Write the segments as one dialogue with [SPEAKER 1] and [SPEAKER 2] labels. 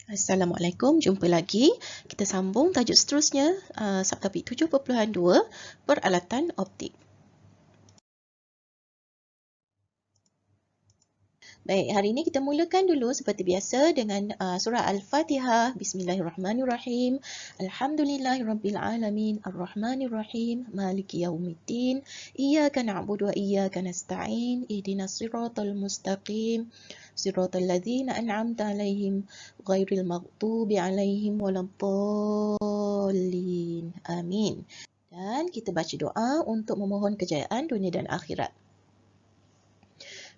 [SPEAKER 1] Assalamualaikum, jumpa lagi. Kita sambung tajuk seterusnya, subtopik 7.2, peralatan optik. Baik, hari ini kita mulakan dulu seperti biasa dengan surah Al-Fatihah. Bismillahirrahmanirrahim. Alhamdulillahirrabbilalamin. Ar-Rahmanirrahim. Maliki yaumiddin. Iyyaka na'budu wa iyyaka nasta'in. Ihdinas siratal mustaqim. Siratal ladzina an'amta 'alaihim ghairil maghdubi 'alaihim waladdallin. Amin. Dan kita baca doa untuk memohon kejayaan dunia dan akhirat.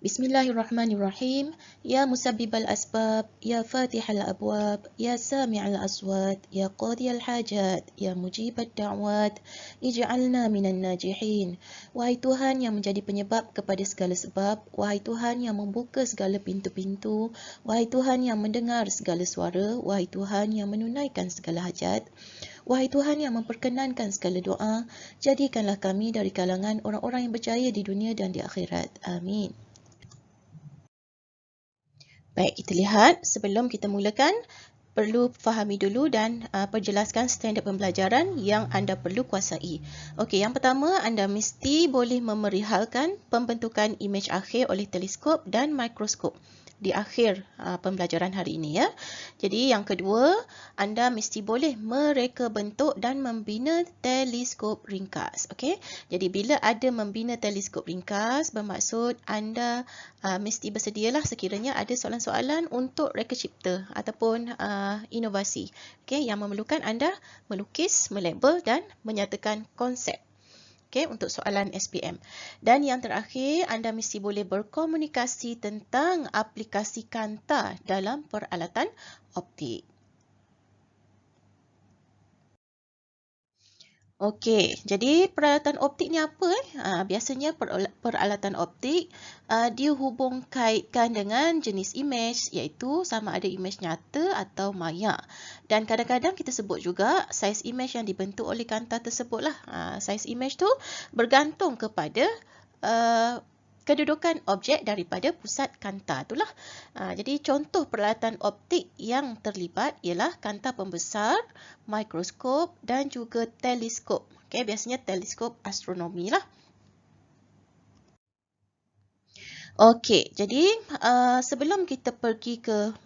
[SPEAKER 1] Bismillahirrahmanirrahim. Ya musabbibal asbab, ya fatihal abwab, ya sami'al aswat, ya qadiyal hajat, ya mujibat da'wat, ij'alna minan najihin. Wahai Tuhan yang menjadi penyebab kepada segala sebab, wahai Tuhan yang membuka segala pintu-pintu, wahai Tuhan yang mendengar segala suara, wahai Tuhan yang menunaikan segala hajat, wahai Tuhan yang memperkenankan segala doa, jadikanlah kami dari kalangan orang-orang yang berjaya di dunia dan di akhirat. Amin. Baik, kita lihat sebelum kita mulakan, perlu fahami dulu dan perjelaskan standard pembelajaran yang anda perlu kuasai. Okey, yang pertama, anda mesti boleh memerihalkan pembentukan imej akhir oleh teleskop dan mikroskop di akhir pembelajaran hari ini ya. Jadi yang kedua, anda mesti boleh mereka bentuk dan membina teleskop ringkas. Okey. Jadi bila ada membina teleskop ringkas, bermaksud anda mesti bersedialah sekiranya ada soalan-soalan untuk reka cipta ataupun inovasi. Okey, yang memerlukan anda melukis, melabel dan menyatakan konsep. Okay, untuk soalan SPM. Dan yang terakhir, anda mesti boleh berkomunikasi tentang aplikasi kanta dalam peralatan optik. Okey, jadi peralatan optik ni apa? Biasanya peralatan optik dihubung kaitkan dengan jenis imej, iaitu sama ada imej nyata atau maya. Dan kadang-kadang kita sebut juga saiz imej yang dibentuk oleh kanta tersebutlah. Saiz imej tu bergantung kepada kedudukan objek daripada pusat kanta itulah. Jadi contoh peralatan optik yang terlibat ialah kanta pembesar, mikroskop dan juga teleskop. Okay, biasanya teleskop astronomi lah. Okey, jadi sebelum kita pergi ke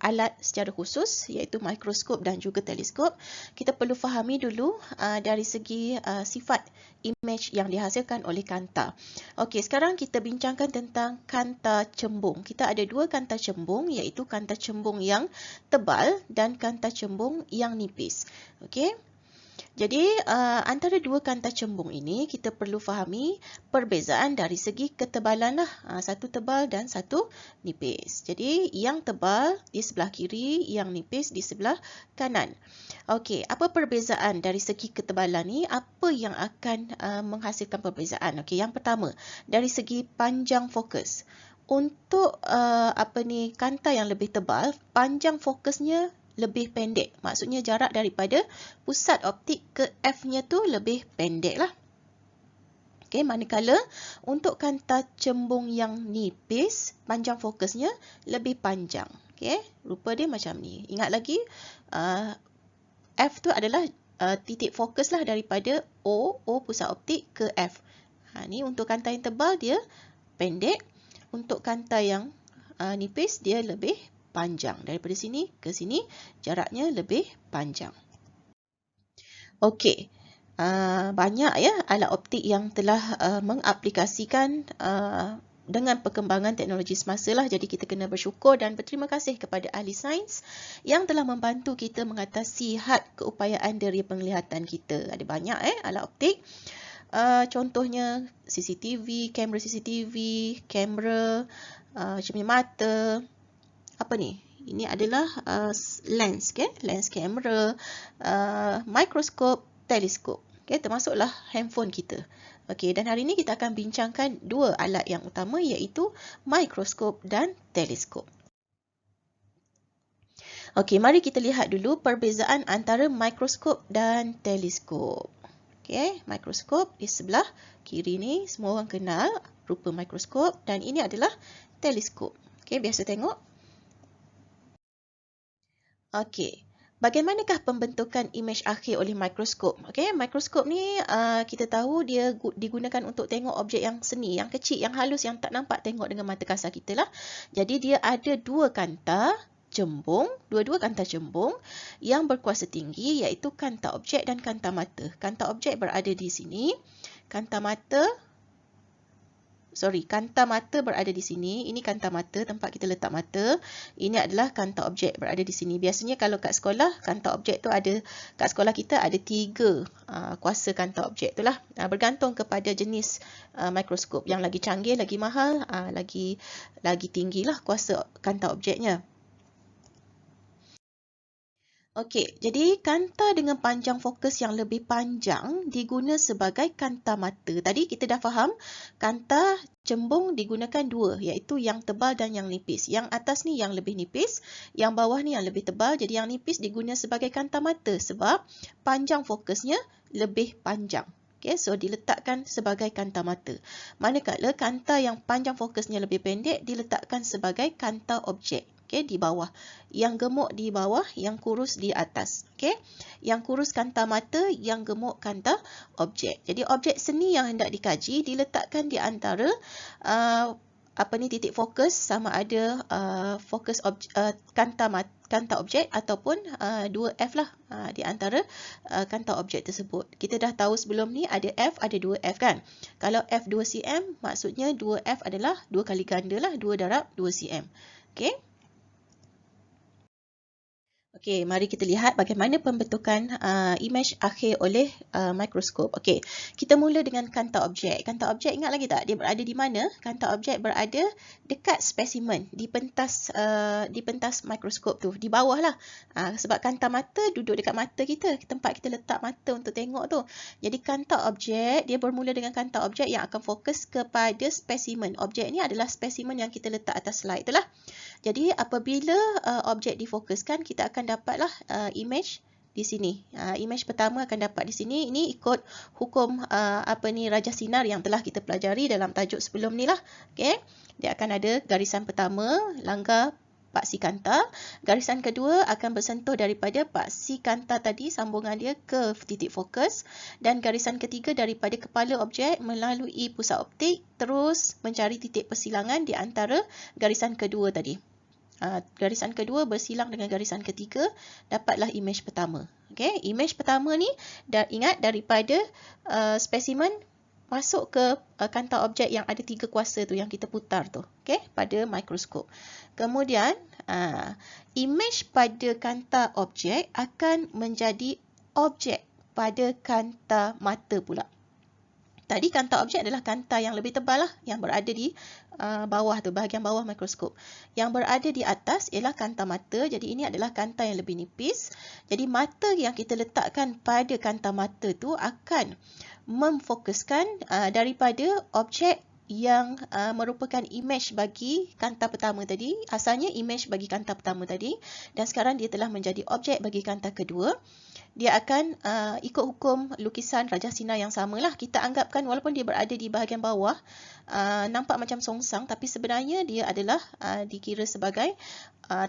[SPEAKER 1] alat secara khusus iaitu mikroskop dan juga teleskop, kita perlu fahami dulu dari segi sifat imej yang dihasilkan oleh kanta. Okey, sekarang kita bincangkan tentang kanta cembung. Kita ada dua kanta cembung iaitu kanta cembung yang tebal dan kanta cembung yang nipis. Okey. Jadi antara dua kanta cembung ini kita perlu fahami perbezaan dari segi ketebalan lah. Satu tebal dan satu nipis. Jadi yang tebal di sebelah kiri, yang nipis di sebelah kanan. Okey, apa perbezaan dari segi ketebalan ni? Apa yang akan menghasilkan perbezaan? Okey, yang pertama dari segi panjang fokus. Untuk kanta yang lebih tebal, panjang fokusnya lebih pendek. Maksudnya jarak daripada pusat optik ke F-nya tu lebih pendek lah. Okay, manakala untuk kanta cembung yang nipis, panjang fokusnya lebih panjang. Okay, rupa dia macam ni. Ingat lagi, F tu adalah titik fokus lah daripada O pusat optik ke F. Ni untuk kanta yang tebal dia pendek. Untuk kanta yang nipis dia lebih panjang. Daripada sini ke sini jaraknya lebih panjang. Okey, banyak ya alat optik yang telah mengaplikasikan dengan perkembangan teknologi semasa lah. Jadi kita kena bersyukur dan berterima kasih kepada ahli sains yang telah membantu kita mengatasi had keupayaan deri penglihatan kita. Ada banyak alat optik. Contohnya CCTV, kamera cermin-mata. Apa ni? Ini adalah lens, lens kamera, mikroskop, teleskop. Termasuklah handphone kita. Dan hari ini kita akan bincangkan dua alat yang utama iaitu mikroskop dan teleskop. Mari kita lihat dulu perbezaan antara mikroskop dan teleskop. Mikroskop di sebelah kiri ni semua orang kenal rupa mikroskop dan ini adalah teleskop. Biasa tengok Okey. Bagaimanakah pembentukan imej akhir oleh mikroskop? Okey, mikroskop ni kita tahu dia digunakan untuk tengok objek yang seni, yang kecil, yang halus, yang tak nampak tengok dengan mata kasar kita lah. Jadi dia ada dua kanta cembung, dua-dua kanta cembung yang berkuasa tinggi iaitu kanta objek dan kanta mata. Kanta objek berada di sini, kanta mata kanta mata berada di sini. Ini kanta mata, tempat kita letak mata. Ini adalah kanta objek berada di sini. Biasanya kalau kat sekolah, kanta objek tu ada, kat sekolah kita ada 3 kuasa kanta objek tu lah. Bergantung kepada jenis mikroskop. Yang lagi canggih, lagi mahal, lagi tinggilah kuasa kanta objeknya. Okey, jadi kanta dengan panjang fokus yang lebih panjang diguna sebagai kanta mata. Tadi kita dah faham, kanta cembung digunakan dua, iaitu yang tebal dan yang nipis. Yang atas ni yang lebih nipis, yang bawah ni yang lebih tebal. Jadi yang nipis diguna sebagai kanta mata sebab panjang fokusnya lebih panjang. Okay, so diletakkan sebagai kanta mata. Manakala kanta yang panjang fokusnya lebih pendek diletakkan sebagai kanta objek. Okay, di bawah. Yang gemuk di bawah, yang kurus di atas. Okay, yang kurus kanta mata, yang gemuk kanta objek. Jadi objek seni yang hendak dikaji diletakkan di antara titik fokus, sama ada fokus kanta objek ataupun 2F lah di antara kanta objek tersebut. Kita dah tahu sebelum ni ada F, ada 2F kan. Kalau F 2 cm, maksudnya 2F adalah 2 kali ganda lah, 2 darab 2 cm. Okay. Okey, mari kita lihat bagaimana pembentukan imej akhir oleh mikroskop. Okey, kita mula dengan kanta objek. Kanta objek ingat lagi tak? Dia berada di mana? Kanta objek berada dekat spesimen, di pentas mikroskop tu, di bawah lah. Sebab kanta mata duduk dekat mata kita, tempat kita letak mata untuk tengok tu. Jadi kanta objek, dia bermula dengan kanta objek yang akan fokus kepada spesimen. Objek ni adalah spesimen yang kita letak atas slide tu lah. Jadi apabila objek difokuskan, kita akan dapatlah imej di sini. Imej pertama akan dapat di sini. Ini ikut hukum Raja Sinar yang telah kita pelajari dalam tajuk sebelum ni lah. Okay. Dia akan ada garisan pertama, langgar paksi kanta. Garisan kedua akan bersentuh daripada paksi kanta tadi, sambungan dia ke titik fokus. Dan garisan ketiga daripada kepala objek melalui pusat optik, terus mencari titik persilangan di antara garisan kedua tadi. Garisan kedua bersilang dengan garisan ketiga, dapatlah imej pertama. Okay, imej pertama ni ingat daripada spesimen masuk ke kanta objek yang ada 3 kuasa tu yang kita putar tu, okay, pada mikroskop. Kemudian imej pada kanta objek akan menjadi objek pada kanta mata pula. Tadi kanta objek adalah kanta yang lebih tebal lah, yang berada di bawah tu, bahagian bawah mikroskop. Yang berada di atas ialah kanta mata. Jadi ini adalah kanta yang lebih nipis. Jadi mata yang kita letakkan pada kanta mata tu akan memfokuskan daripada objek yang merupakan imej bagi kanta pertama tadi. Asalnya imej bagi kanta pertama tadi, dan sekarang dia telah menjadi objek bagi kanta kedua. Dia akan ikut hukum lukisan Raja Sinar yang samalah. Kita anggapkan walaupun dia berada di bahagian bawah, nampak macam songsang, tapi sebenarnya dia adalah dikira sebagai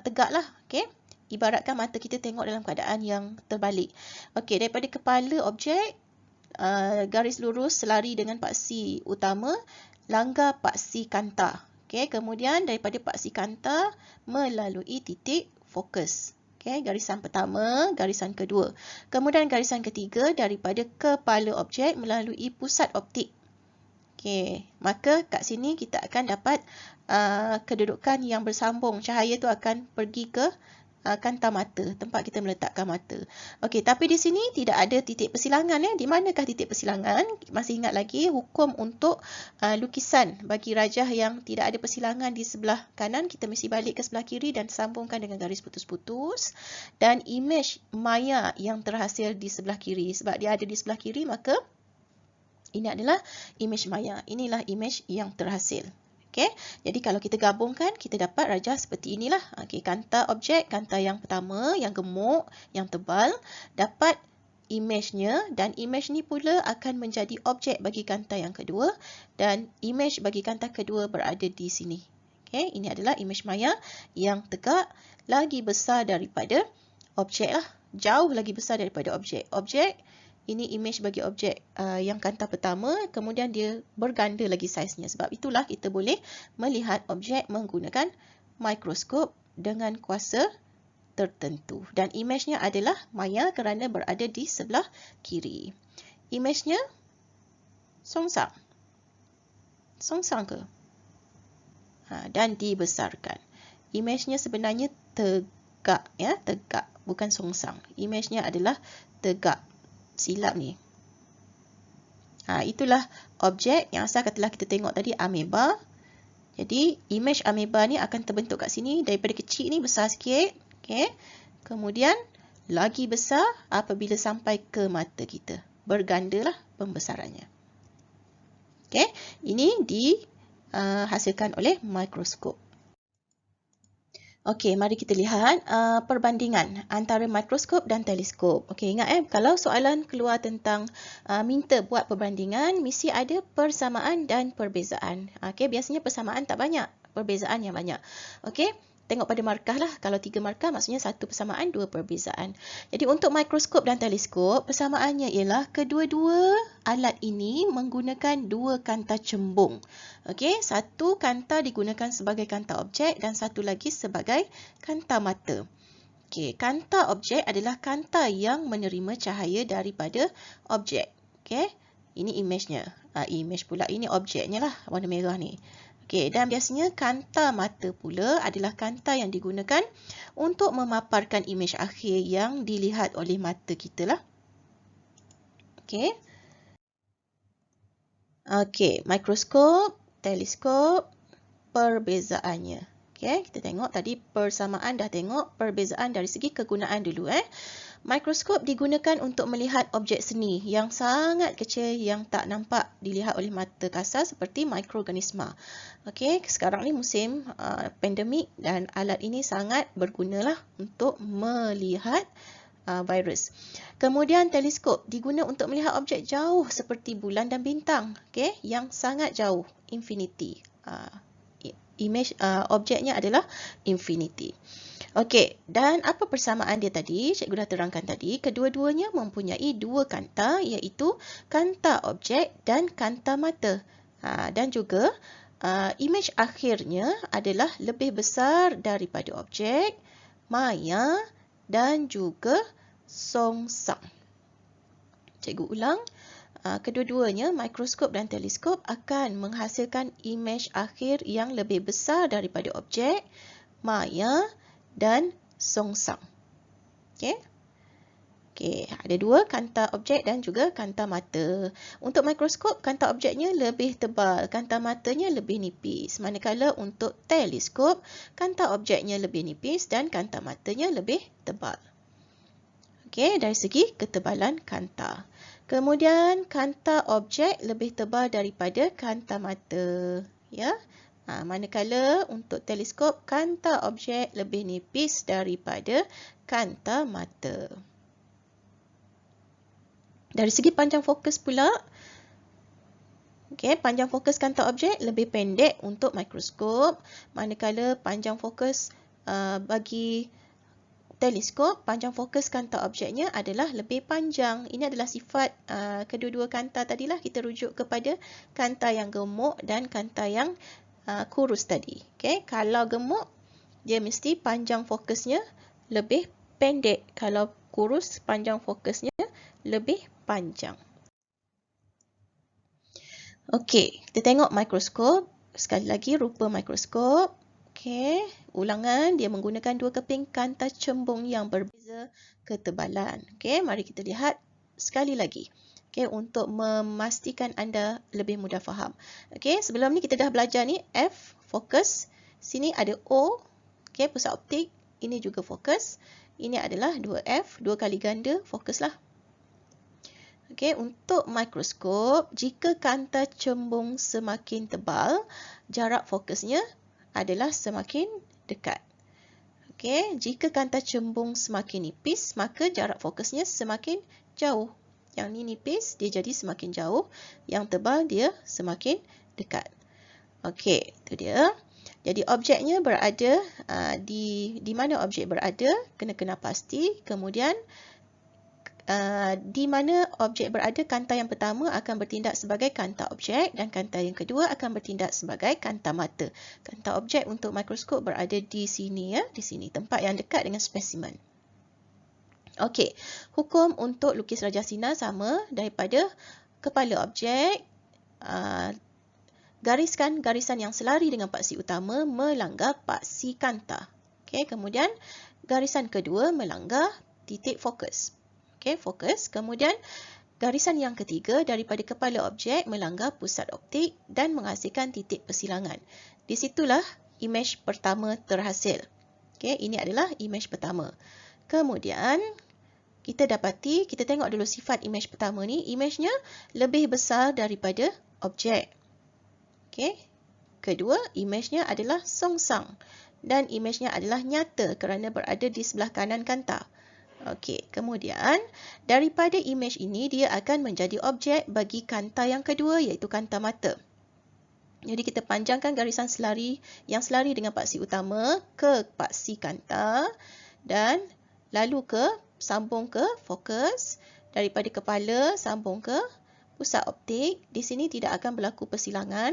[SPEAKER 1] tegak lah. Okay? Ibaratkan mata kita tengok dalam keadaan yang terbalik. Okay, daripada kepala objek, garis lurus selari dengan paksi utama, langgar paksi kanta. Okay, kemudian daripada paksi kanta melalui titik fokus. Okay, garisan pertama, garisan kedua. Kemudian garisan ketiga daripada kepala objek melalui pusat optik. Okay, maka kat sini kita akan dapat kedudukan yang bersambung. Cahaya tu akan pergi ke kanta mata, tempat kita meletakkan mata. Okey, tapi di sini tidak ada titik persilangan ya. Di manakah titik persilangan? Masih ingat lagi hukum untuk lukisan bagi rajah yang tidak ada persilangan di sebelah kanan, kita mesti balik ke sebelah kiri dan sambungkan dengan garis putus-putus. Dan imej maya yang terhasil di sebelah kiri, sebab dia ada di sebelah kiri, maka ini adalah imej maya. Inilah imej yang terhasil. Okay, jadi kalau kita gabungkan, kita dapat rajah seperti inilah. Okay, kanta objek, kanta yang pertama, yang gemuk, yang tebal, dapat imejnya, dan imej ni pula akan menjadi objek bagi kanta yang kedua, dan imej bagi kanta kedua berada di sini. Okay, ini adalah imej maya yang tegak, lagi besar daripada objek lah. Jauh lagi besar daripada objek. Objek, ini image bagi objek yang kanta pertama, kemudian dia berganda lagi saiznya. Sebab itulah kita boleh melihat objek menggunakan mikroskop dengan kuasa tertentu. Dan imejnya adalah maya kerana berada di sebelah kiri. Imejnya songsang. Songsang ke? Dan dibesarkan. Imejnya sebenarnya tegak, ya, tegak, bukan songsang. Imejnya adalah tegak. Silap ni. Itulah objek yang asal katalah kita tengok tadi, ameba. Jadi imej ameba ni akan terbentuk kat sini, daripada kecil ni besar sikit. Okay. Kemudian lagi besar apabila sampai ke mata kita. Bergandalah pembesarannya. Okay. Ini dihasilkan oleh mikroskop. Okey, mari kita lihat perbandingan antara mikroskop dan teleskop. Okey, ingat kalau soalan keluar tentang minta buat perbandingan, mesti ada persamaan dan perbezaan. Okey, biasanya persamaan tak banyak, perbezaan yang banyak. Okey, tengok pada markah lah. Kalau 3 markah maksudnya 1 persamaan, 2 perbezaan. Jadi untuk mikroskop dan teleskop, persamaannya ialah kedua-dua alat ini menggunakan 2 kanta cembung. Okey, satu kanta digunakan sebagai kanta objek dan satu lagi sebagai kanta mata. Okey, kanta objek adalah kanta yang menerima cahaya daripada objek. Okey, ini imejnya. Imej pula, ini objeknya lah, warna merah ni. Okey, dan biasanya kanta mata pula adalah kanta yang digunakan untuk memaparkan imej akhir yang dilihat oleh mata kita lah. Okey. Okey, mikroskop, teleskop, perbezaannya. Okey, kita tengok tadi persamaan dah tengok, perbezaan dari segi kegunaan dulu. Mikroskop digunakan untuk melihat objek seni yang sangat kecil yang tak nampak dilihat oleh mata kasar seperti mikroorganisma. Okey, sekarang ni musim pandemik dan alat ini sangat bergunalah untuk melihat virus. Kemudian teleskop diguna untuk melihat objek jauh seperti bulan dan bintang, okey, yang sangat jauh, infinity. Image objeknya adalah infinity. Okey, dan apa persamaan dia tadi? Cikgu dah terangkan tadi, kedua-duanya mempunyai 2 kanta, iaitu kanta objek dan kanta mata. Dan juga imej akhirnya adalah lebih besar daripada objek, maya dan juga songsang. Cikgu ulang. Kedua-duanya, mikroskop dan teleskop akan menghasilkan imej akhir yang lebih besar daripada objek, maya dan songsang. Okey. Okey, ada 2, kanta objek dan juga kanta mata. Untuk mikroskop, kanta objeknya lebih tebal, kanta matanya lebih nipis. Manakala untuk teleskop, kanta objeknya lebih nipis dan kanta matanya lebih tebal. Okey, dari segi ketebalan kanta. Kemudian kanta objek lebih tebal daripada kanta mata, ya. Manakala untuk teleskop, kanta objek lebih nipis daripada kanta mata. Dari segi panjang fokus pula, okey, panjang fokus kanta objek lebih pendek untuk mikroskop, manakala panjang fokus bagi teleskop, panjang fokus kanta objeknya adalah lebih panjang. Ini adalah sifat kedua-dua kanta tadilah, kita rujuk kepada kanta yang gemuk dan kanta yang kurus tadi. Okay? Kalau gemuk, dia mesti panjang fokusnya lebih pendek. Kalau kurus, panjang fokusnya lebih panjang. Okey, kita tengok mikroskop. Sekali lagi, rupa mikroskop. Okey, ulangan dia menggunakan 2 keping kanta cembung yang berbeza ketebalan. Okey, mari kita lihat sekali lagi. Okey, untuk memastikan anda lebih mudah faham. Okey, sebelum ni kita dah belajar ni F, fokus. Sini ada O, okey, pusat optik. Ini juga fokus. Ini adalah 2F, 2 kali ganda, fokuslah. Okey, untuk mikroskop, jika kanta cembung semakin tebal, jarak fokusnya adalah semakin dekat. Okey, jika kanta cembung semakin nipis, maka jarak fokusnya semakin jauh. Yang ni nipis, dia jadi semakin jauh. Yang tebal, dia semakin dekat. Okey, itu dia. Jadi objeknya berada di mana objek berada, kena pasti. Kemudian di mana objek berada, kanta yang pertama akan bertindak sebagai kanta objek dan kanta yang kedua akan bertindak sebagai kanta mata. Kanta objek untuk mikroskop berada di sini, ya, di sini, tempat yang dekat dengan spesimen. Okey, hukum untuk lukis Raja Sinar sama daripada kepala objek. Gariskan garisan yang selari dengan paksi utama melanggar paksi kanta. Okey, kemudian garisan kedua melanggar titik fokus. Okey, fokus. Kemudian garisan yang ketiga daripada kepala objek melanggar pusat optik dan menghasilkan titik persilangan. Di situlah imej pertama terhasil. Okey, ini adalah imej pertama. Kemudian kita dapati, kita tengok dulu sifat imej pertama ni, imejnya lebih besar daripada objek. Okey. Kedua, imejnya adalah songsang dan imejnya adalah nyata kerana berada di sebelah kanan kanta. Okey, kemudian daripada imej ini dia akan menjadi objek bagi kanta yang kedua iaitu kanta mata. Jadi kita panjangkan garisan yang selari dengan paksi utama ke paksi kanta dan lalu sambung ke fokus, daripada kepala sambung ke pusat optik. Di sini tidak akan berlaku persilangan.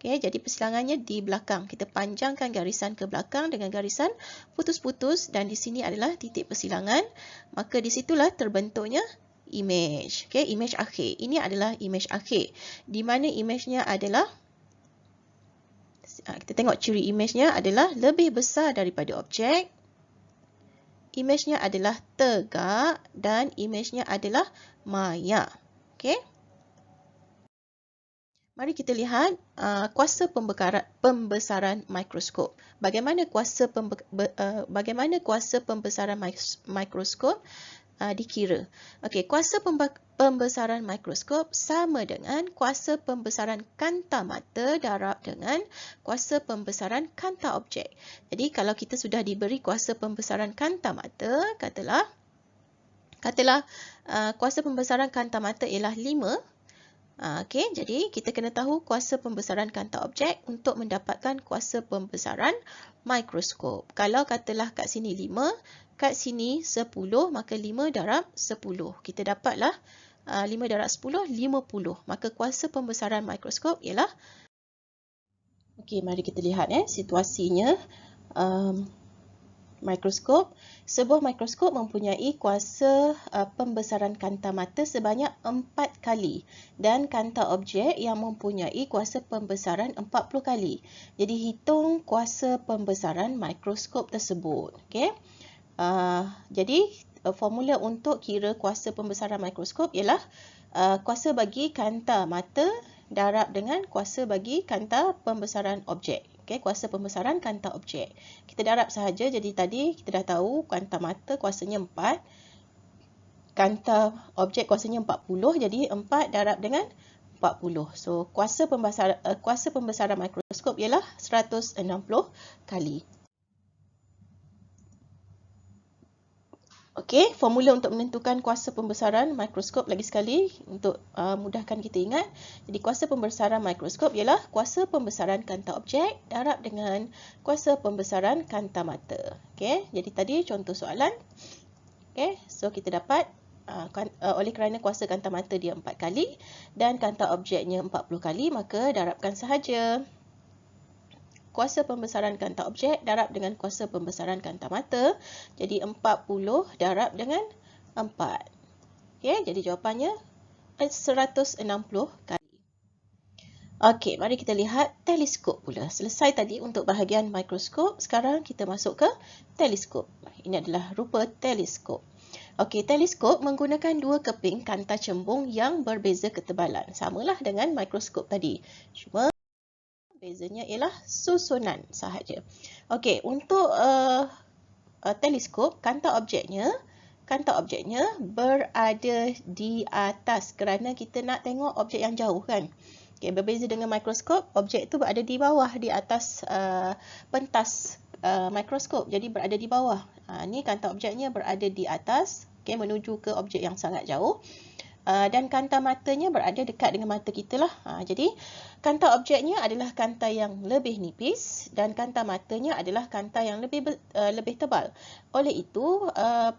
[SPEAKER 1] Okay, jadi persilangannya di belakang. Kita panjangkan garisan ke belakang dengan garisan putus-putus dan di sini adalah titik persilangan. Maka di situlah terbentuknya imej. Okay, imej akhir. Ini adalah imej akhir. Di mana imejnya adalah, kita tengok ciri imejnya adalah lebih besar daripada objek. Imejnya adalah tegak dan imejnya adalah maya. Okay. Mari kita lihat kuasa pembesaran mikroskop. Bagaimana kuasa pembesaran mikroskop dikira? Okey, kuasa pembesaran mikroskop sama dengan kuasa pembesaran kanta mata darab dengan kuasa pembesaran kanta objek. Jadi kalau kita sudah diberi kuasa pembesaran kanta mata, katalah kuasa pembesaran kanta mata ialah 5. Okey, jadi kita kena tahu kuasa pembesaran kanta objek untuk mendapatkan kuasa pembesaran mikroskop. Kalau katalah kat sini 5, kat sini 10, maka 5 darab 10. Kita dapatlah 5 darab 10, 50. Maka kuasa pembesaran mikroskop ialah, okey, mari kita lihat situasinya. Mikroskop. Sebuah mikroskop mempunyai kuasa pembesaran kanta mata sebanyak 4 kali dan kanta objek yang mempunyai kuasa pembesaran 40 kali. Jadi hitung kuasa pembesaran mikroskop tersebut. Okay. Jadi formula untuk kira kuasa pembesaran mikroskop ialah kuasa bagi kanta mata darab dengan kuasa bagi kanta pembesaran objek. Okay, kuasa pembesaran kanta objek. Kita darab sahaja. Jadi tadi kita dah tahu kanta mata kuasanya 4. Kanta objek kuasanya 40. Jadi 4 darab dengan 40. So, kuasa pembesaran mikroskop ialah 160 kali. Okey, formula untuk menentukan kuasa pembesaran mikroskop lagi sekali untuk mudahkan kita ingat. Jadi kuasa pembesaran mikroskop ialah kuasa pembesaran kanta objek darab dengan kuasa pembesaran kanta mata. Okey, jadi tadi contoh soalan. Okey, so kita dapat oleh kerana kuasa kanta mata dia 4 kali dan kanta objeknya 40 kali, maka darabkan sahaja. Kuasa pembesaran kanta objek darab dengan kuasa pembesaran kanta mata. Jadi 40 darab dengan 4. Okey, jadi jawapannya 160 kali. Okey, mari kita lihat teleskop pula. Selesai tadi untuk bahagian mikroskop. Sekarang kita masuk ke teleskop. Ini adalah rupa teleskop. Okey, teleskop menggunakan 2 keping kanta cembung yang berbeza ketebalan. Samalah dengan mikroskop tadi. Cuma bezanya ialah susunan sahaja. Okey, untuk teleskop, kanta objeknya berada di atas kerana kita nak tengok objek yang jauh kan. Okey, berbeza dengan mikroskop, objek itu berada di bawah, di atas pentas mikroskop. Jadi berada di bawah. Ni kanta objeknya berada di atas, okey, menuju ke objek yang sangat jauh. dan kanta matanya berada dekat dengan mata kita lah. Jadi kanta objeknya adalah kanta yang lebih nipis dan kanta matanya adalah kanta yang lebih tebal. Oleh itu,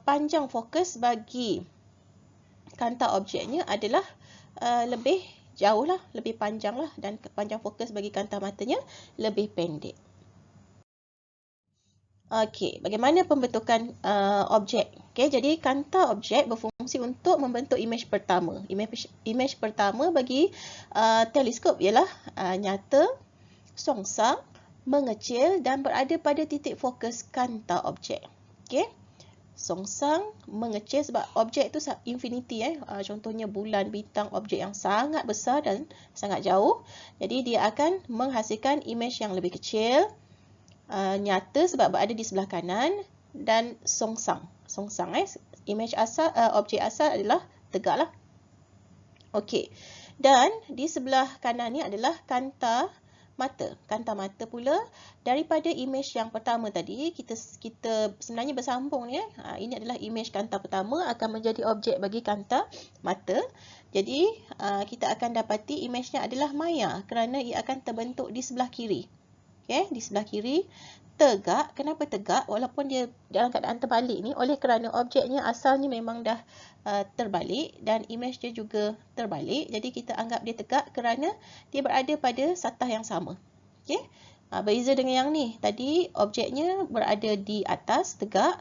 [SPEAKER 1] panjang fokus bagi kanta objeknya adalah lebih jauh lah, lebih panjang lah, dan panjang fokus bagi kanta matanya lebih pendek. Okey, bagaimana pembentukan objek? Okey, jadi kanta objek berfungsi untuk membentuk imej pertama. Imej pertama bagi teleskop ialah nyata, songsang, mengecil dan berada pada titik fokus kanta objek. Okey. Songsang, mengecil sebab objek itu infinity contohnya bulan, bintang, objek yang sangat besar dan sangat jauh. Jadi dia akan menghasilkan imej yang lebih kecil. Nyata sebab berada di sebelah kanan, dan songsang. Imej asal, objek asal adalah tegak lah. Okey. Dan di sebelah kanan ni adalah kanta mata. Kanta mata pula daripada imej yang pertama tadi, kita sebenarnya bersambung ni. Ini adalah imej kanta pertama akan menjadi objek bagi kanta mata. Jadi kita akan dapati imejnya adalah maya kerana ia akan terbentuk di sebelah kiri. Okay, di sebelah kiri tegak. Kenapa tegak? Walaupun dia dalam keadaan terbalik ni, oleh kerana objeknya asalnya memang dah terbalik dan imej dia juga terbalik. Jadi kita anggap dia tegak kerana dia berada pada satah yang sama. Okay? Berbeza dengan yang ni. Tadi objeknya berada di atas tegak.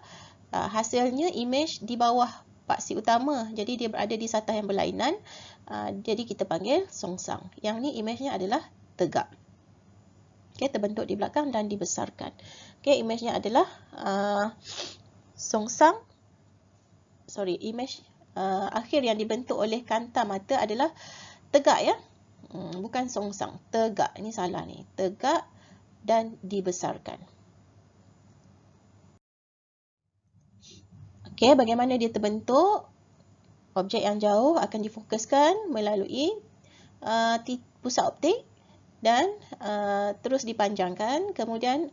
[SPEAKER 1] Hasilnya imej di bawah paksi utama. Jadi dia berada di satah yang berlainan. Jadi kita panggil songsang. Yang ni imejnya adalah tegak. Okay, terbentuk di belakang dan dibesarkan. Okay, imejnya adalah songsang. Imej akhir yang dibentuk oleh kanta mata adalah tegak ya. Bukan songsang, tegak. Ini salah ni. Tegak dan dibesarkan. Okay, bagaimana dia terbentuk? Objek yang jauh akan difokuskan melalui pusat optik dan terus dipanjangkan. Kemudian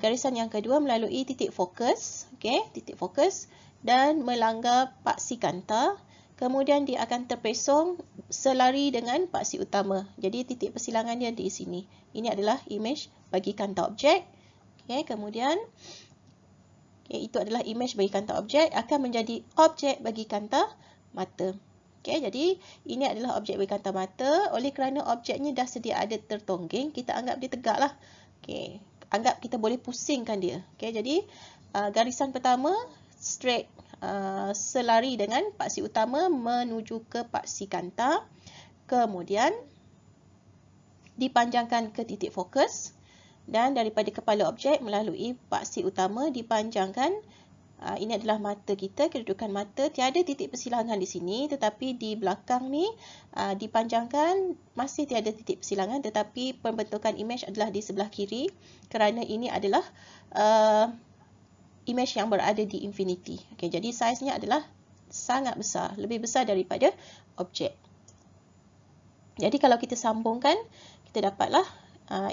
[SPEAKER 1] garisan yang kedua melalui titik fokus, titik fokus dan melanggar paksi kanta. Kemudian dia akan terpesong selari dengan paksi utama. Jadi titik persilangannya di sini. Ini adalah imej bagi kanta objek. Kemudian itu adalah imej bagi kanta objek akan menjadi objek bagi kanta mata. Jadi ini adalah objek bagi kanta mata. Oleh kerana objeknya dah sedia ada tertongging, kita anggap dia tegak lah. Anggap kita boleh pusingkan dia. Jadi garisan pertama straight, selari dengan paksi utama menuju ke paksi kanta. Kemudian dipanjangkan ke titik fokus. Dan daripada kepala objek melalui paksi utama dipanjangkan. Ini adalah mata kita, kedudukan mata. Tiada titik persilangan di sini, tetapi di belakang ni dipanjangkan, masih tiada titik persilangan, tetapi pembentukan imej adalah di sebelah kiri kerana ini adalah imej yang berada di infinity. Jadi saiznya adalah sangat besar, lebih besar daripada objek. Jadi kalau kita sambungkan, kita dapatlah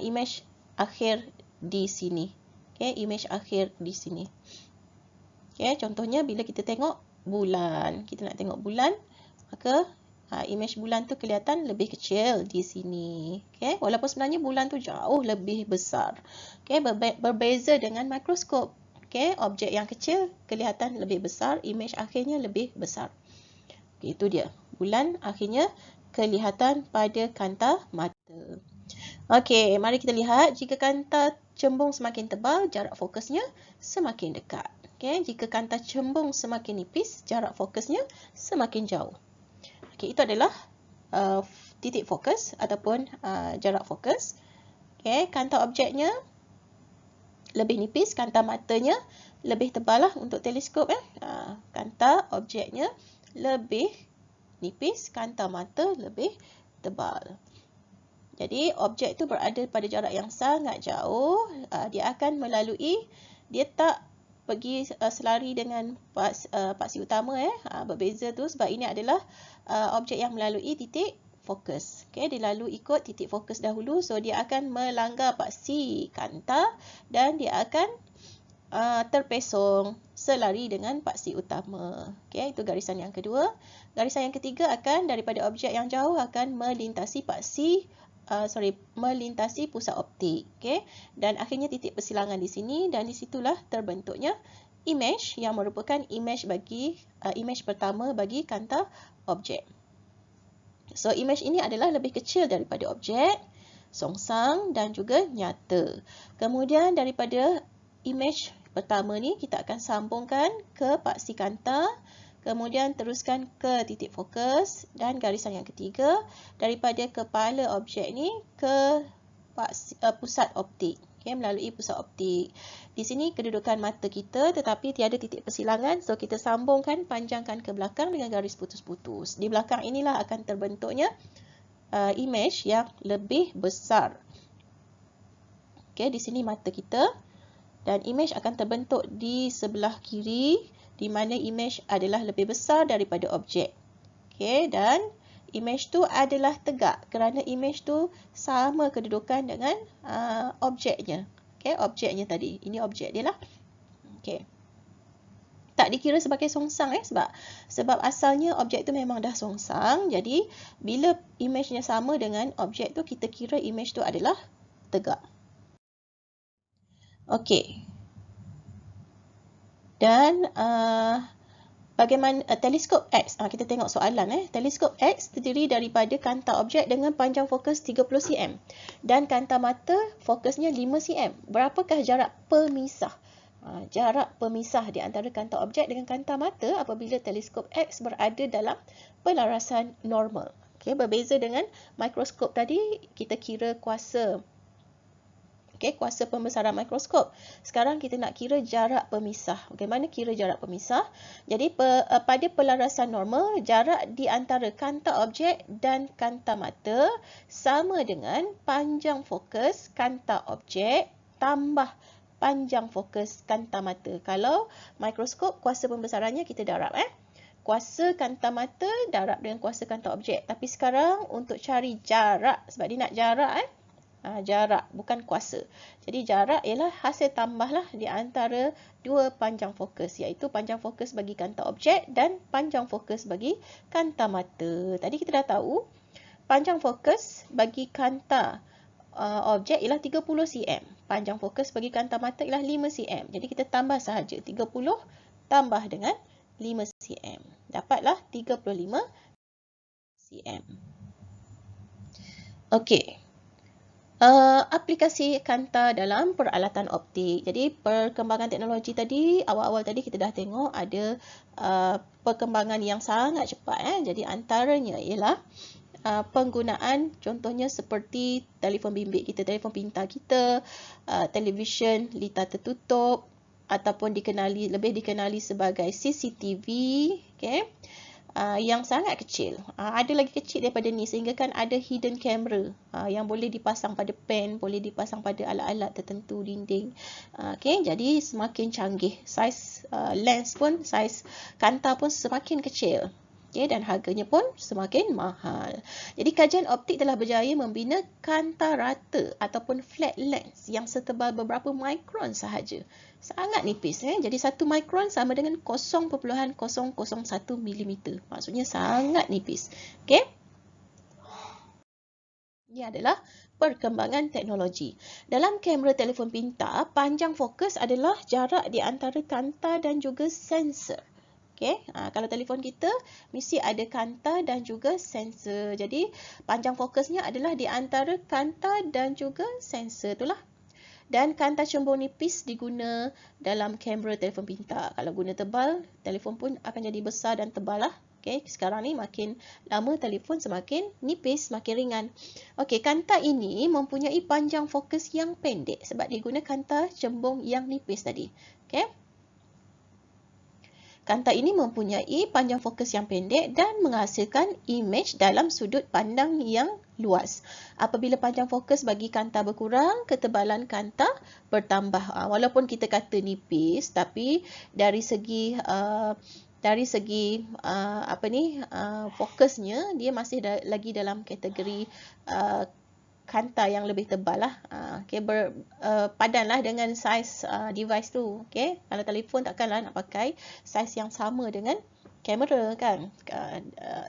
[SPEAKER 1] imej akhir di sini. Imej akhir di sini. Contohnya bila kita tengok bulan, kita nak tengok bulan, maka imej bulan tu kelihatan lebih kecil di sini. Walaupun sebenarnya bulan tu jauh lebih besar. Berbeza dengan mikroskop. Objek yang kecil kelihatan lebih besar, imej akhirnya lebih besar. Itu dia. Bulan akhirnya kelihatan pada kanta mata. Mari kita lihat. Jika kanta cembung semakin tebal, jarak fokusnya semakin dekat. Jika kanta cembung semakin nipis, jarak fokusnya semakin jauh. Itu adalah titik fokus ataupun jarak fokus. Kanta objeknya lebih nipis, kanta matanya lebih tebal lah untuk teleskop. Kanta objeknya lebih nipis, kanta mata lebih tebal. Jadi objek itu berada pada jarak yang sangat jauh. Dia akan melalui, dia tak pergi selari dengan paksi utama. Berbeza tu sebab ini adalah objek yang melalui titik fokus. Dia lalu ikut titik fokus dahulu. So dia akan melanggar paksi kanta dan dia akan terpesong selari dengan paksi utama. Okey, itu garisan yang kedua. Garisan yang ketiga akan daripada objek yang jauh akan melintasi melintasi pusat optik. Okey, dan akhirnya titik persilangan di sini, dan di situlah terbentuknya imej yang merupakan imej pertama bagi kanta objek. So, imej ini adalah lebih kecil daripada objek, songsang dan juga nyata. Kemudian daripada imej pertama ni kita akan sambungkan ke paksi kanta, kemudian teruskan ke titik fokus, dan garisan yang ketiga daripada kepala objek ni ke pusat optik. Okay, melalui pusat optik. Di sini kedudukan mata kita tetapi tiada titik persilangan, so kita sambungkan, panjangkan ke belakang dengan garis putus-putus. Di belakang inilah akan terbentuknya imej yang lebih besar. Okay, di sini mata kita, dan imej akan terbentuk di sebelah kiri, di mana imej adalah lebih besar daripada objek. Okay, dan imej tu adalah tegak kerana imej tu sama kedudukan dengan objeknya. Okay, objeknya tadi. Ini objek dia lah. Okay. Tak dikira sebagai songsang sebab asalnya objek tu memang dah songsang. Jadi bila imejnya sama dengan objek tu, kita kira imej tu adalah tegak. Okey. Dan bagaimana teleskop X? Kita tengok soalan. Teleskop X terdiri daripada kanta objek dengan panjang fokus 30 cm dan kanta mata fokusnya 5 cm. Berapakah jarak pemisah? Jarak pemisah di antara kanta objek dengan kanta mata apabila teleskop X berada dalam pelarasan normal. Okay, berbeza dengan mikroskop tadi, kita kira kuasa. Okay, kuasa pembesaran mikroskop. Sekarang kita nak kira jarak pemisah. Bagaimana kira jarak pemisah? Jadi pada pelarasan normal, jarak di antara kanta objek dan kanta mata sama dengan panjang fokus kanta objek tambah panjang fokus kanta mata. Kalau mikroskop, kuasa pembesarannya kita darab. Kuasa kanta mata darab dengan kuasa kanta objek. Tapi sekarang untuk cari jarak, sebab dia nak jarak jarak, bukan kuasa. Jadi jarak ialah hasil tambahlah di antara dua panjang fokus, iaitu panjang fokus bagi kanta objek dan panjang fokus bagi kanta mata. Tadi kita dah tahu panjang fokus bagi kanta objek ialah 30 cm. Panjang fokus bagi kanta mata ialah 5 cm. Jadi kita tambah sahaja 30 tambah dengan 5 cm. Dapatlah 35 cm. Okey. Aplikasi kanta dalam peralatan optik. Jadi perkembangan teknologi tadi, awal-awal tadi kita dah tengok ada perkembangan yang sangat cepat. Jadi antaranya ialah penggunaan contohnya seperti telefon bimbit kita, telefon pintar kita, televisyen litar tertutup ataupun lebih dikenali sebagai CCTV, okay? Yang sangat kecil. Ada lagi kecil daripada ni sehingga kan ada hidden camera yang boleh dipasang pada pen, boleh dipasang pada alat-alat tertentu dinding. Okay, jadi semakin canggih. Saiz lens pun, saiz kanta pun semakin kecil. Okay, dan harganya pun semakin mahal. Jadi kajian optik telah berjaya membina kanta rata ataupun flat lens yang setebal beberapa mikron sahaja. Sangat nipis. Jadi 1 mikron sama dengan 0.001 mm. Maksudnya sangat nipis. Okay? Ini adalah perkembangan teknologi. Dalam kamera telefon pintar, panjang fokus adalah jarak di antara kanta dan juga sensor. Okay, kalau telefon kita mesti ada kanta dan juga sensor. Jadi panjang fokusnya adalah di antara kanta dan juga sensor itulah. Dan kanta cembung nipis diguna dalam kamera telefon pintar. Kalau guna tebal, telefon pun akan jadi besar dan tebal lah. Okay, sekarang ni makin lama telefon semakin nipis, semakin ringan. Okay, kanta ini mempunyai panjang fokus yang pendek sebab diguna kanta cembung yang nipis tadi. Okay. Kanta ini mempunyai panjang fokus yang pendek dan menghasilkan imej dalam sudut pandang yang luas. Apabila panjang fokus bagi kanta berkurang, ketebalan kanta bertambah. Walaupun kita kata nipis, tapi dari segi fokusnya dia masih lagi dalam kategori kanta yang lebih tebal lah. Okay, padanlah dengan saiz device tu. Okay, kalau telefon takkanlah nak pakai saiz yang sama dengan kamera kan.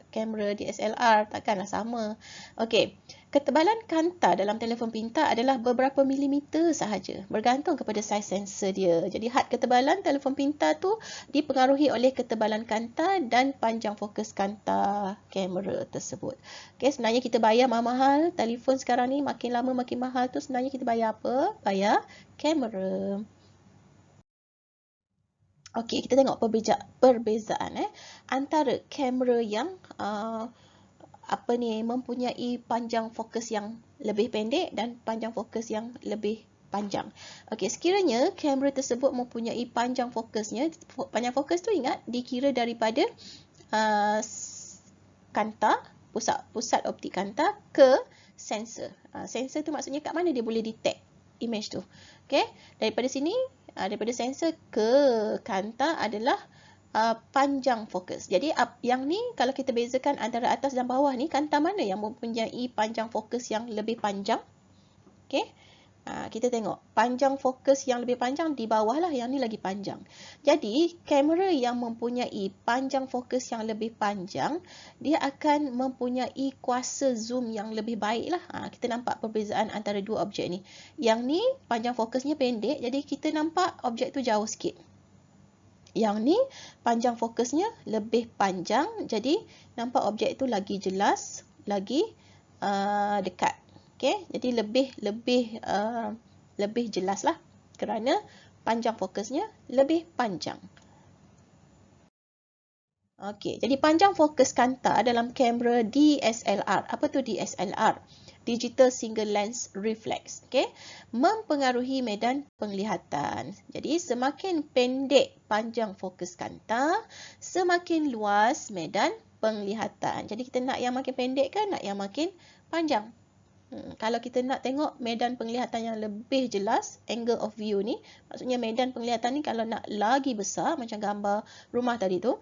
[SPEAKER 1] Kamera DSLR takkanlah sama. Okay, ketebalan kanta dalam telefon pintar adalah beberapa milimeter sahaja, bergantung kepada saiz sensor dia. Jadi had ketebalan telefon pintar tu dipengaruhi oleh ketebalan kanta dan panjang fokus kanta kamera tersebut. Okay, sebenarnya kita bayar mahal-mahal. Telefon sekarang ni makin lama makin mahal tu sebenarnya kita bayar apa? Bayar kamera. Okey, kita tengok perbezaan antara kamera yang mempunyai panjang fokus yang lebih pendek dan panjang fokus yang lebih panjang. Okey, sekiranya kamera tersebut mempunyai panjang fokusnya, panjang fokus tu ingat dikira daripada kanta, pusat optik kanta ke sensor. Sensor tu maksudnya kat mana dia boleh detect image tu. Okey, daripada sini, daripada sensor ke kanta adalah panjang fokus. Jadi yang ni kalau kita bezakan antara atas dan bawah ni, kanta mana yang mempunyai panjang fokus yang lebih panjang? Okey. Kita tengok panjang fokus yang lebih panjang di bawah lah, yang ni lagi panjang. Jadi kamera yang mempunyai panjang fokus yang lebih panjang, dia akan mempunyai kuasa zoom yang lebih baik lah. Kita nampak perbezaan antara dua objek ni. Yang ni panjang fokusnya pendek, jadi kita nampak objek tu jauh sikit. Yang ni panjang fokusnya lebih panjang, jadi nampak objek tu lagi jelas, lagi dekat. Okay, jadi lebih jelas lah kerana panjang fokusnya lebih panjang. Okey, jadi panjang fokus kanta dalam kamera DSLR. Apa tu DSLR? Digital Single Lens Reflex. Okey, mempengaruhi medan penglihatan. Jadi semakin pendek panjang fokus kanta, semakin luas medan penglihatan. Jadi kita nak yang makin pendek kan, nak yang makin panjang. Kalau kita nak tengok medan penglihatan yang lebih jelas, angle of view ni, maksudnya medan penglihatan ni kalau nak lagi besar, macam gambar rumah tadi tu,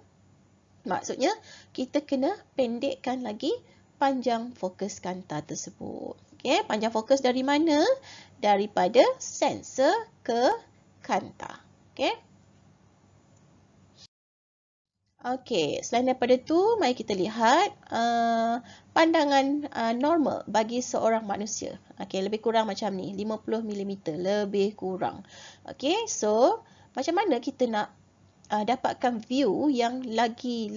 [SPEAKER 1] maksudnya kita kena pendekkan lagi panjang fokus kanta tersebut. Okay, panjang fokus dari mana? Daripada sensor ke kanta. Okay. Okey, selain daripada tu, mari kita lihat pandangan normal bagi seorang manusia. Okey, lebih kurang macam ni, 50 mm, lebih kurang. Okey, so macam mana kita nak dapatkan view yang lagi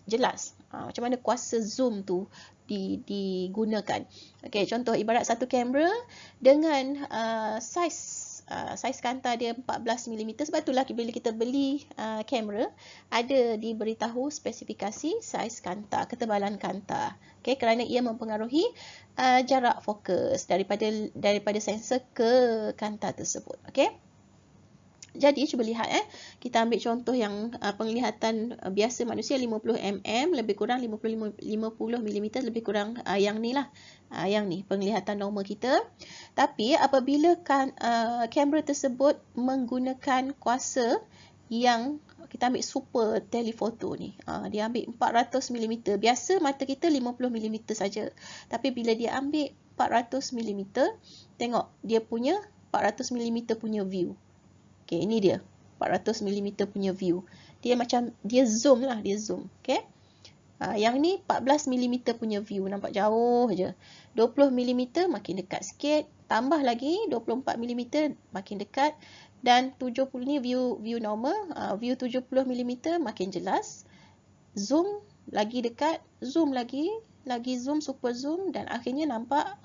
[SPEAKER 1] jelas? Macam mana kuasa zoom tu digunakan? Okey, contoh ibarat satu kamera dengan saiz kanta dia 14 mm. Sebab itulah bila kita beli kamera, ada diberitahu spesifikasi saiz kanta, ketebalan kanta. Okay, kerana ia mempengaruhi jarak fokus daripada sensor ke kanta tersebut. Okay. Jadi cuba lihat kita ambil contoh yang penglihatan biasa manusia 50 mm, lebih kurang 50 mm, lebih kurang yang ni lah. Yang ni penglihatan normal kita. Tapi apabila kamera tersebut menggunakan kuasa yang kita ambil super telefoto ni, dia ambil 400 mm. Biasa mata kita 50 mm saja. Tapi bila dia ambil 400 mm, tengok dia punya 400 mm punya view. Okay, ini dia 400 mm punya view. Dia macam dia zoom lah, dia zoom. Okay. Yang ni 14 mm punya view, nampak jauh je. 20 mm makin dekat sikit, tambah lagi 24 mm makin dekat, dan 70 ni view normal, view 70 mm makin jelas. Zoom lagi dekat, zoom lagi zoom, super zoom, dan akhirnya nampak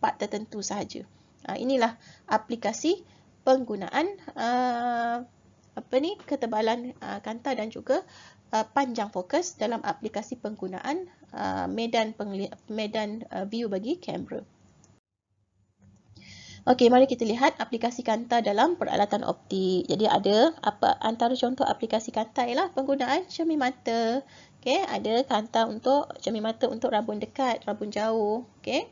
[SPEAKER 1] part tertentu sahaja. Inilah aplikasi penggunaan ketebalan kanta dan juga panjang fokus dalam aplikasi penggunaan medan view bagi kamera. Okey, mari kita lihat aplikasi kanta dalam peralatan optik. Jadi ada antara contoh aplikasi kanta ialah penggunaan cermin mata. Okey, ada kanta untuk cermin mata untuk rabun dekat, rabun jauh. Okey.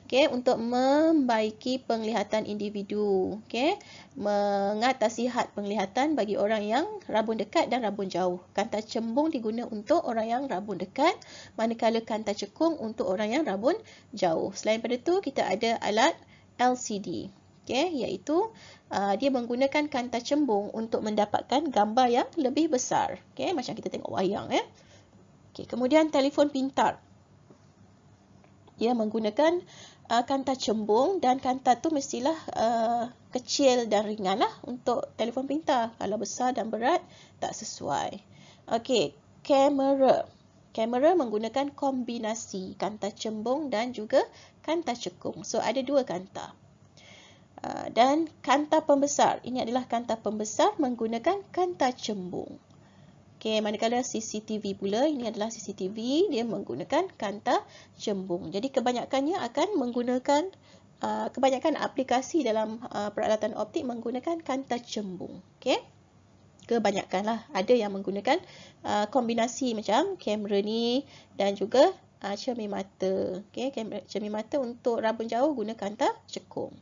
[SPEAKER 1] Okay, untuk membaiki penglihatan individu, okay, mengatasi had penglihatan bagi orang yang rabun dekat dan rabun jauh. Kanta cembung diguna untuk orang yang rabun dekat, manakala kanta cekung untuk orang yang rabun jauh. Selain pada tu, kita ada alat LCD, okay, iaitu dia menggunakan kanta cembung untuk mendapatkan gambar yang lebih besar, okay, macam kita tengok wayang. Okay, kemudian telefon pintar. Dia menggunakan kanta cembung dan kanta tu mestilah kecil dan ringan lah untuk telefon pintar. Kalau besar dan berat tak sesuai. Okey, kamera. Kamera menggunakan kombinasi kanta cembung dan juga kanta cekung. So ada dua kanta. Dan kanta pembesar. Ini adalah kanta pembesar menggunakan kanta cembung. Okay, manakala CCTV pula, ini adalah CCTV, dia menggunakan kanta cembung. Jadi kebanyakannya akan menggunakan, kebanyakan aplikasi dalam peralatan optik menggunakan kanta cembung. Okay? Kebanyakan lah. Ada yang menggunakan kombinasi macam kamera ni dan juga cermin mata. Okay? Cermin mata untuk rabun jauh guna kanta cekung.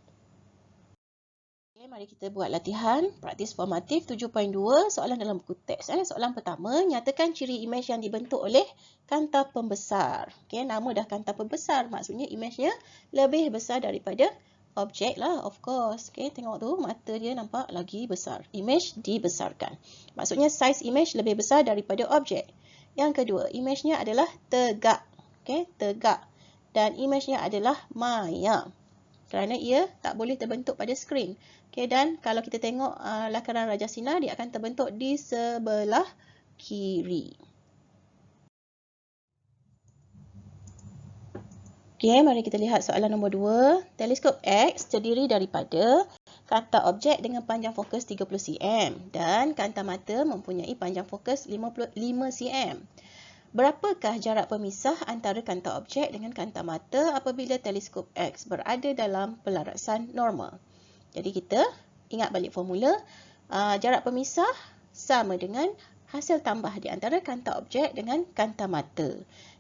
[SPEAKER 1] Okay, mari kita buat latihan praktis formatif 7.2 soalan dalam buku teks. Soalan pertama, nyatakan ciri imej yang dibentuk oleh kanta pembesar. Okay, nama dah kanta pembesar, maksudnya imejnya lebih besar daripada objek lah, of course. Okay, tengok tu, mata dia nampak lagi besar. Imej dibesarkan. Maksudnya saiz imej lebih besar daripada objek. Yang kedua, imejnya adalah tegak. Okay, tegak. Dan imejnya adalah maya. Kerana ia tak boleh terbentuk pada skrin. Okay, dan kalau kita tengok lakaran Raja Sinar, dia akan terbentuk di sebelah kiri. Okay, mari kita lihat soalan nombor 2. Teleskop X terdiri daripada kanta objek dengan panjang fokus 30 cm dan kanta mata mempunyai panjang fokus 55 cm. Berapakah jarak pemisah antara kanta objek dengan kanta mata apabila teleskop X berada dalam pelarasan normal? Jadi kita ingat balik formula. Jarak pemisah sama dengan hasil tambah di antara kanta objek dengan kanta mata.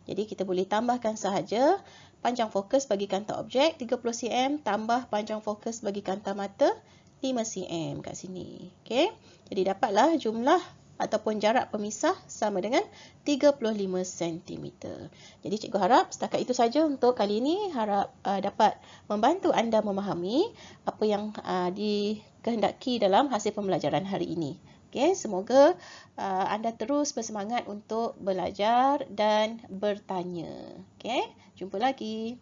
[SPEAKER 1] Jadi kita boleh tambahkan sahaja panjang fokus bagi kanta objek 30 cm tambah panjang fokus bagi kanta mata 5 cm kat sini. Okay? Jadi dapatlah jumlah ataupun jarak pemisah sama dengan 35 cm. Jadi cikgu harap setakat itu saja untuk kali ini. Harap dapat membantu anda memahami apa yang dikehendaki dalam hasil pembelajaran hari ini. Okay, semoga anda terus bersemangat untuk belajar dan bertanya. Okay, jumpa lagi.